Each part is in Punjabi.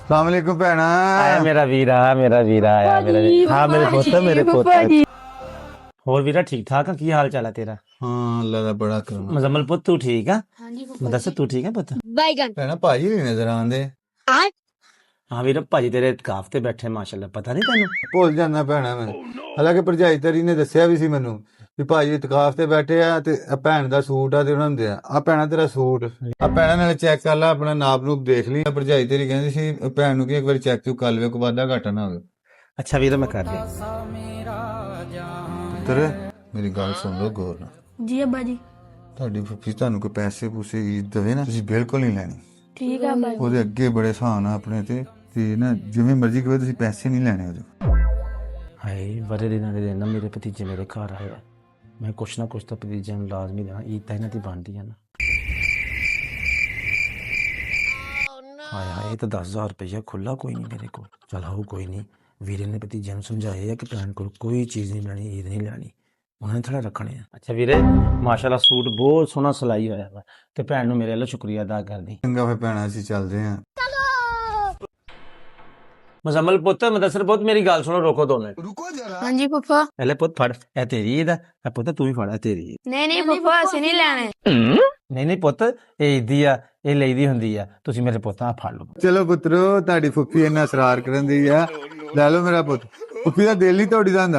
सलामकुम भैना। आया मेरा वीरा आया मेरा वीर। हाँ मेरे पुत होर वीरा ठीक ठाक है? की हाल चाल है तेरा? हाँ अल्लाह दा बड़ा करम। मुजम्मल पुत तू ठीक है? हाँ जी मैं दस तू ठीक है पुत? भैना भाजी नहीं नजर आंदे। हाँ वीरा भाजी तेरे काफ ते बैठे माशाल्लाह, पता नहीं तेन? भुल जाना भैना मैं। हालांकि भरजाई तेरी ने दसिया भी सी मैनू भी भाजी इतकाफ ते बैठे आ ते भैन दा सूट आ ते उन्होंने दिया आ भैना तेरा सूट आ भैना नाले चेक कर ला अपना नाप नूप देख ली। भरजाई तेरी कहंदी सी भैन नू कि एक बार चेक चुक कर लवे, कोई वाधा घाटा ना होवे। अच्छा वीरा मैं कर दिया। पुੱਤਰ ਮੇਰੀ ਗੱਲ ਸੁਣ ਲਓ ਗੌਰ ਨਾਲ। जी अब्बा जी। ਤੁਹਾਡੀ ਫੁੱਫੀ ਤੁਹਾਨੂੰ ਕੋਈ ਪੈਸੇ ਪੂਸੇ ਈਦ ਦੇਵੇ ਨਾ, ਤੁਸੀਂ ਬਿਲਕੁਲ ਨਹੀਂ ਲੈਣੀ। ठीक है अब्बा जी। ਉਹਦੇ ਅੱਗੇ ਬੜੇ ਹਿਸਾਬ ਨਾਲ ਆਪਣੇ ਤੇ ਨਾ ਜਿਵੇਂ ਮਰਜ਼ੀ ਕਹੇ ਤੁਸੀਂ ਪੈਸੇ ਨਹੀਂ ਲੈਣੇ ਉਹਦੇ। हाय बड़े दिन ना मेरे भतीजे मेरे घर आए हैं। मैं कुछ ना कुछ तो भतीजे ਨੂੰ ਲਾਜ਼ਮੀ ਦੇਣਾ, ਈਦ ਤਾਂ ਇਹਨਾਂ ਦੀ ਬਣਦੀ ਹੈ ਨਾ। ਹਾਏ ਹਾਏ ਇਹ ਤਾਂ 10,000 ਰੁਪਇਆ ਖੁੱਲਾ ਕੋਈ ਨਹੀਂ ਮੇਰੇ ਕੋਲ। ਚਲ ਆਓ ਕੋਈ ਨਹੀਂ, ਵੀਰੇ ਨੇ ਭਤੀਜਿਆਂ ਨੂੰ ਸਮਝਾਇਆ ਕਿ ਭੈਣ ਕੋਲ ਕੋਈ ਚੀਜ਼ ਨਹੀਂ ਲੈਣੀ, ਈਦ ਨਹੀਂ ਲੈਣੀ, ਉਹਨਾਂ ਨੇ ਥੋੜਾ ਰੱਖਣੇ ਆ। ਅੱਛਾ ਵੀਰੇ ਮਾਸ਼ਾਅੱਲਾ ਸੂਟ ਬਹੁਤ ਸੋਹਣਾ ਸਿਲਾਈ ਹੋਇਆ ਵਾ ਤੇ ਭੈਣ ਨੂੰ ਮੇਰੇ ਵੱਲੋਂ ਸ਼ੁਕਰੀਆ ਅਦਾ ਕਰਦੀ। ਚੰਗਾ ਫੇ ਭੈਣਾ ਅਸੀਂ ਚੱਲਦੇ ਆਂ। ਮੁਜ਼ੰਮਲ ਪੁੱਤ ਮੁਦੱਸਰ ਪੁੱਤ ਮੇਰੀ ਗੱਲ ਸੁਣੋ, ਰੋਕੋ 2 ਮਿੰਟ। हाँ जी पप्पा। ਪਹਿਲੇ ਪੁੱਤ ਫੜ, ਇਹ ਤੇਰੀ ਈਦ ਆ ਪੁੱਤ, ਤੂੰ ਵੀ ਫੜ, ਇਹ ਤੇਰੀ ਈਦ। नहीं पप्पा असि नहीं लेने। ਨਹੀਂ ਪੁੱਤ ਇਹ ਈਦ ਦੀ ਆ, ਇਹ ਲਈਦੀ ਹੁੰਦੀ ਆ, ਤੁਸੀਂ ਮੇਰੇ ਪੁੱਤ ਆ ਫੜ ਲਓ। ਚਲੋ ਪੁੱਤਰੋ ਤੁਹਾਡੀ ਫੁੱਫੀ ਇੰਨਾ ਇਸਰਾਰ ਕਰਨ ਦੀ ਆ, ਲੈ ਲਓ ਮੇਰਾ ਪੁੱਤ। ਫੁੱਫੀ ਦਾ ਦਿਲ ਨਹੀਂ ਤੋੜੀ ਦਾ ਹੁੰਦਾ।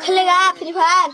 खेलेगा फ्री फायर।